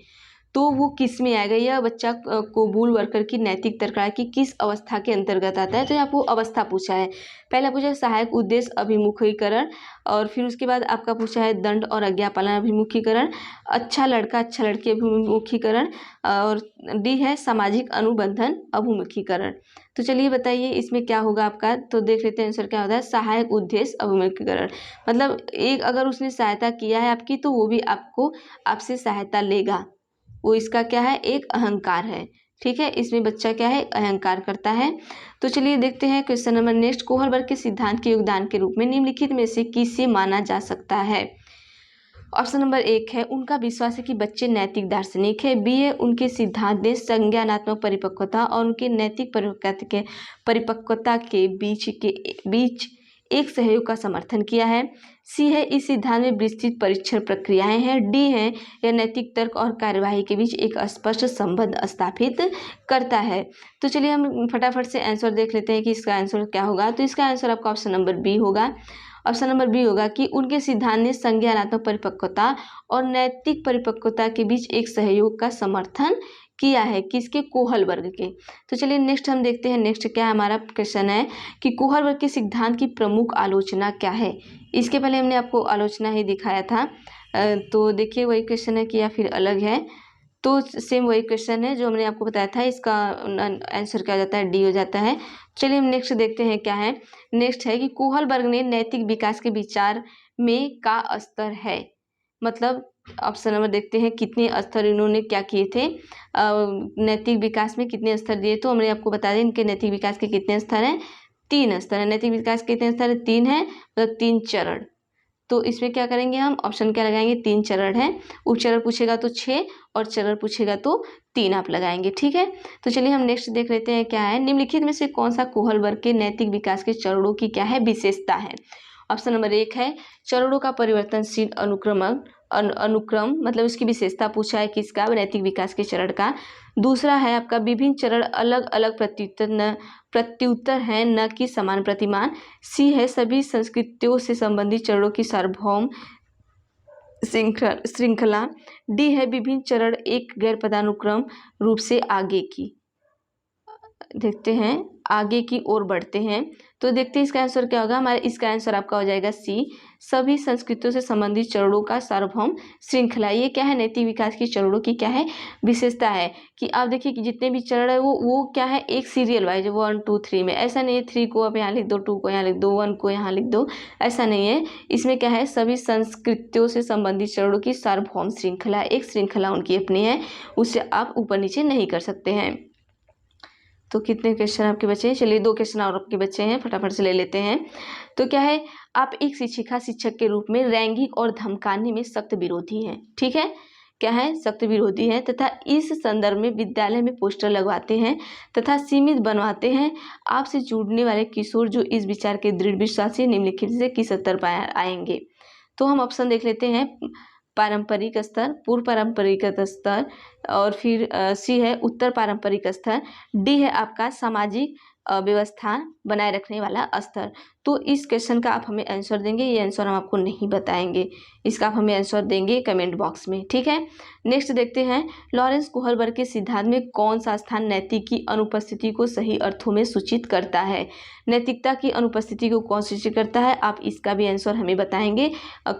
तो वो किस में आएगा, यह बच्चा कबूल वर्कर की नैतिक तर्कड़ा की किस अवस्था के अंतर्गत आता है। तो आपको अवस्था पूछा है, पहला पूछा है सहायक उद्देश्य अभिमुखीकरण, और फिर उसके बाद आपका पूछा है दंड और आज्ञापालन अभिमुखीकरण, अच्छा लड़का अच्छा लड़की अभिमुखीकरण, और डी है सामाजिक अनुबंधन अभिमुखीकरण। तो चलिए बताइए इसमें क्या होगा आपका। तो देख लेते हैं आंसर क्या होता है, सहायक उद्देश्य अभिमुखीकरण। मतलब एक अगर उसने सहायता किया है आपकी तो वो भी आपको आपसे सहायता लेगा, वो इसका क्या है, एक अहंकार है। ठीक है, इसमें बच्चा क्या है, अहंकार करता है। तो चलिए देखते हैं क्वेश्चन नंबर नेक्स्ट। कोहल वर्ग के सिद्धांत के योगदान के रूप में निम्नलिखित में से किसे माना जा सकता है। ऑप्शन नंबर 1 है उनका विश्वास है कि बच्चे नैतिक दार्शनिक है। बी है उनके सिद्धांत ने संज्ञानात्मक परिपक्वता और उनके नैतिक परिपक्वता के बीच एक सहयोग का समर्थन किया है। सी है इस सिद्धांत में विस्तृत परीक्षण प्रक्रियाएं हैं। डी है यह नैतिक तर्क और कार्यवाही के बीच एक स्पष्ट संबंध स्थापित करता है। तो चलिए हम फटाफट से आंसर देख लेते हैं कि इसका आंसर क्या होगा। तो इसका आंसर आपका ऑप्शन नंबर बी होगा। ऑप्शन नंबर बी होगा कि उनके सिद्धांत ने संज्ञानात्मक परिपक्वता और नैतिक परिपक्वता के बीच एक सहयोग का समर्थन किया है, किसके, कोहल वर्ग के। तो चलिए नेक्स्ट हम देखते हैं। नेक्स्ट क्या हमारा क्वेश्चन है कि कोहल वर्ग के सिद्धांत की प्रमुख आलोचना क्या है। इसके पहले हमने आपको आलोचना ही दिखाया था, तो देखिए वही क्वेश्चन है कि या फिर अलग है। तो सेम वही क्वेश्चन है जो हमने आपको बताया था, इसका आंसर क्या हो जाता है, डी हो जाता है। चलिए हम नेक्स्ट देखते हैं क्या है। नेक्स्ट है कि कोहल वर्ग ने नैतिक विकास के विचार में का स्तर है। मतलब ऑप्शन नंबर देखते हैं कितने स्तर इन्होंने क्या किए थे, नैतिक विकास में कितने स्तर दिए। तो हमने आपको बता दें इनके नैतिक विकास के कितने स्तर हैं, 3 स्तर है। नैतिक विकास के कितने स्तर है, 3 है, मतलब 3 चरण। तो इसमें क्या करेंगे हम, ऑप्शन क्या लगाएंगे, 3 चरण है। उप चरण पूछेगा तो 6 और चरण पूछेगा तो 3 आप लगाएंगे। ठीक है, तो चलिए हम नेक्स्ट देख लेते हैं क्या है। निम्नलिखित में से कौन सा कोहल वर्ग के नैतिक विकास के चरणों की क्या है, विशेषता है। ऑप्शन नंबर 1 है चरणों का परिवर्तनशील अनुक्रम मतलब उसकी विशेषता पूछा है किसका, नैतिक विकास के चरण का। दूसरा है आपका विभिन्न चरण अलग अलग प्रत्युत्तर हैं न कि समान प्रतिमान। सी है सभी संस्कृतियों से संबंधित चरणों की सार्वभौम श्रृंखला। डी है विभिन्न चरण एक गैर पदानुक्रम रूप से आगे की देखते हैं, आगे की ओर बढ़ते हैं। तो देखते हैं इसका आंसर क्या होगा। हमारा इसका आंसर आपका हो जाएगा सी, सभी संस्कृतियों से संबंधित चरणों का सार्वभौम श्रृंखला। ये क्या है, नैतिक विकास की चरणों की क्या है, विशेषता है कि आप देखिए कि जितने भी चरण है वो क्या है, एक सीरियल वाइज 1 2 3 में, ऐसा नहीं है 3 को आप यहाँ लिख दो, 2 को यहाँ लिख दो, 1 को यहाँ लिख दो, ऐसा नहीं है। इसमें क्या है, सभी संस्कृतियों से संबंधित चरणों की सार्वभौम श्रृंखला, एक श्रृंखला उनकी अपनी है, उससे आप ऊपर नीचे नहीं कर सकते हैं। तो कितने क्वेश्चन आपके बचे हैं, चलिए 2 क्वेश्चन और आपके बचे हैं, फटाफट से ले लेते हैं। तो क्या है, आप एक शिक्षक के रूप में रैंगिंग और धमकाने में सख्त विरोधी हैं, ठीक है, क्या है, सख्त विरोधी हैं तथा इस संदर्भ में विद्यालय में पोस्टर लगवाते हैं तथा सीमित बनवाते हैं। आपसे जुड़ने वाले किशोर जो इस विचार के दृढ़ विश्वासी निम्नलिखित से किस स्तर पर आएंगे। तो हम ऑप्शन देख लेते हैं, पारंपरिक स्तर, पूर्व पारंपरिक स्तर, और फिर सी है उत्तर पारंपरिक स्तर, डी है आपका सामाजिक व्यवस्था बनाए रखने वाला स्तर। तो इस क्वेश्चन का आप हमें आंसर देंगे, ये आंसर हम आपको नहीं बताएंगे, इसका आप हमें आंसर देंगे कमेंट बॉक्स में, ठीक है। नेक्स्ट देखते हैं, लॉरेंस कोहलबर्ग के सिद्धांत में कौन सा स्थान नैतिक की अनुपस्थिति को सही अर्थों में सूचित करता है। नैतिकता की अनुपस्थिति को कौन सूचित करता है, आप इसका भी आंसर हमें बताएंगे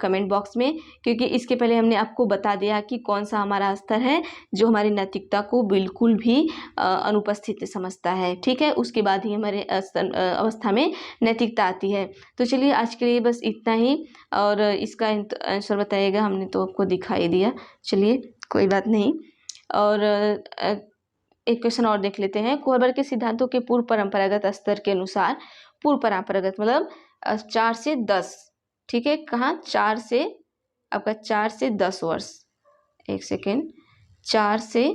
कमेंट बॉक्स में, क्योंकि इसके पहले हमने आपको बता दिया कि कौन सा हमारा स्तर है जो हमारी नैतिकता को बिल्कुल भी अनुपस्थित समझता है, ठीक है, उसके बाद ही हमारे अवस्था में नैतिकता आती है। तो चलिए आज के लिए बस इतना ही, और इसका आंसर बताइएगा, हमने तो आपको दिखाई दिया, चलिए कोई बात नहीं। और एक क्वेश्चन और देख लेते हैं, कोहलबर्ग के सिद्धांतों के पूर्व परंपरागत स्तर के अनुसार, पूर्व परंपरागत मतलब 4 से 10, ठीक है, कहाँ 4 से आपका 4 से 10 वर्ष, एक सेकेंड, 4 से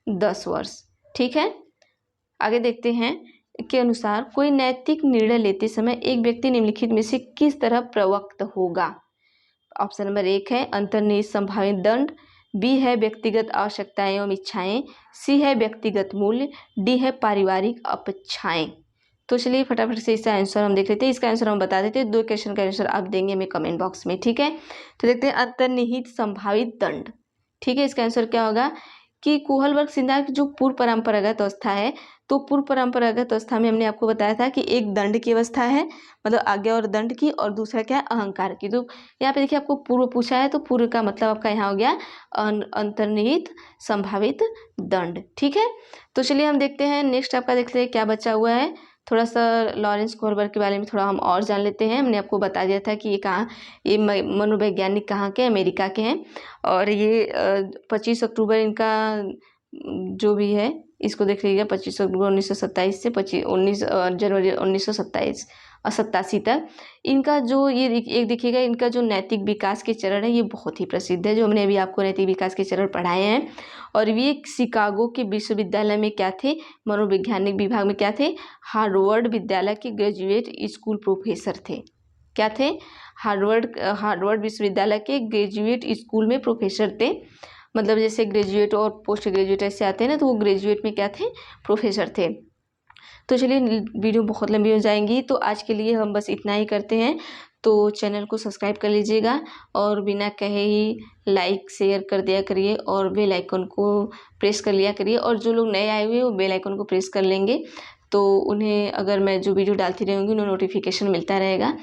10 वर्ष, ठीक है। आगे देखते हैं के अनुसार कोई नैतिक निर्णय लेते समय एक व्यक्ति निम्नलिखित में से किस तरह प्रवक्त होगा। ऑप्शन नंबर 1 है अंतर्निहित संभावित दंड, बी है व्यक्तिगत आवश्यकताएं एवं इच्छाएं, सी है व्यक्तिगत मूल्य, डी है पारिवारिक अपेक्षाएं। तो चलिए फटाफट से इसका आंसर हम देख लेते हैं, इसका आंसर हम बता देते हैं, 2 क्वेश्चन का आंसर आप देंगे हमें कमेंट बॉक्स में, ठीक है। तो देखते हैं अंतर्निहित संभावित दंड, ठीक है, इसका आंसर क्या होगा कि कोहलबर्ग सिद्धांत जो पूर्व परंपरागत अवस्था है, तो पूर्व परंपरागत अवस्था में हमने आपको बताया था कि एक दंड की अवस्था है, मतलब आज्ञा और दंड की, और दूसरा क्या है, अहंकार की। तो यहाँ पे देखिए आपको पूर्व पूछा है, तो पूर्व का मतलब आपका यहाँ हो गया अंतर्निहित संभावित दंड, ठीक है। तो चलिए हम देखते हैं नेक्स्ट आपका, देखते हैं क्या बचा हुआ है। थोड़ा सा लॉरेंस कोहलबर्ग के बारे में थोड़ा हम और जान लेते हैं। हमने आपको बता दिया था कि ये मनोवैज्ञानिक कहाँ के, अमेरिका के हैं, और ये 25 अक्टूबर इनका जो भी है, इसको देख लीजिएगा, 25 अक्टूबर 1927 से 19 जनवरी 1987 तक इनका जो ये एक देखिएगा, इनका जो नैतिक विकास के चरण है ये बहुत ही प्रसिद्ध है, जो हमने अभी आपको नैतिक विकास के चरण पढ़ाए हैं। और ये शिकागो के विश्वविद्यालय में क्या थे, मनोवैज्ञानिक विभाग में क्या थे, हार्वर्ड विद्यालय के ग्रेजुएट स्कूल प्रोफेसर थे, क्या थे, हार्वर्ड विश्वविद्यालय के ग्रेजुएट स्कूल में प्रोफेसर थे, मतलब जैसे ग्रेजुएट और पोस्ट ग्रेजुएट ऐसे आते हैं ना, तो वो ग्रेजुएट में क्या थे, प्रोफेसर थे। तो चलिए वीडियो बहुत लंबी हो जाएंगी, तो आज के लिए हम बस इतना ही करते हैं। तो चैनल को सब्सक्राइब कर लीजिएगा और बिना कहे ही लाइक शेयर कर दिया करिए और बेल आइकन को प्रेस कर लिया करिए, और जो लोग नए आए हुए हैं वो बेल आइकन को प्रेस कर लेंगे तो उन्हें अगर मैं जो वीडियो डालती रहूँगी उन्हें नोटिफिकेशन मिलता रहेगा।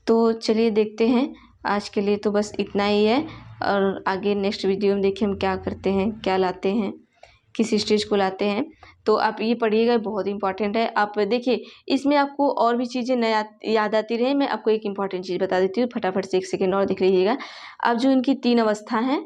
तो चलिए देखते हैं, आज के लिए तो बस इतना ही है, और आगे नेक्स्ट वीडियो में देखिए हम क्या करते हैं, क्या लाते हैं, किस स्टेज को लाते हैं। तो आप ये पढ़िएगा, बहुत इंपॉर्टेंट है। आप देखिए इसमें आपको और भी चीज़ें नया याद आती रहे, मैं आपको एक इंपॉर्टेंट चीज़ बता देती हूँ, फटाफट से 1 सेकेंड और देख लीजिएगा। आप जो इनकी 3 अवस्था हैं,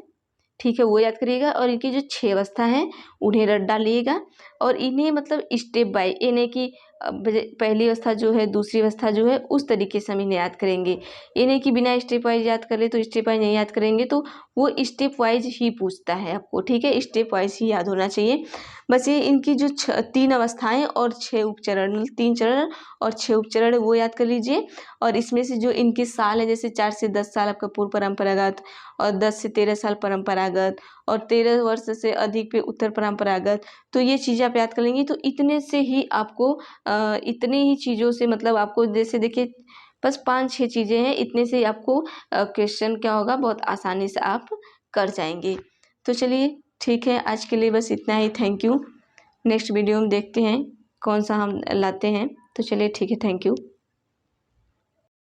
ठीक है, वो याद करिएगा, और इनकी जो 6 अवस्था हैं उन्हें रट डालिएगा, और इन्हें मतलब स्टेप बाय, इन्हें की पहली अवस्था जो है, दूसरी अवस्था जो है, उस तरीके से हम इन्हें याद करेंगे। इन्हें कि बिना स्टेप वाइज याद कर ले तो स्टेप वाइज नहीं याद करेंगे, तो वो स्टेप वाइज ही पूछता है आपको, ठीक है, स्टेप वाइज ही याद होना चाहिए। बस ये इनकी जो 3 अवस्थाएं और 6 उपचरण, 3 चरण और 6 उपचरण वो याद कर लीजिए। और इसमें से जो इनके साल है, जैसे 4 से 10 साल आपका पूर्व परंपरागत, और 10 से 13 साल परंपरागत, और 13 वर्ष से अधिक पे उत्तर परंपरागत। तो ये चीज़ें आप याद कर लेंगी। तो इतने से ही आपको इतने ही चीज़ों से मतलब आपको जैसे देखिए बस 5-6 चीज़ें हैं, इतने से ही आपको क्वेश्चन क्या होगा, बहुत आसानी से आप कर जाएंगे। तो चलिए ठीक है, आज के लिए बस इतना ही। Thank you. नेक्स्ट वीडियो में देखते हैं कौन सा हम लाते हैं। तो चलिए ठीक है, थैंक यू।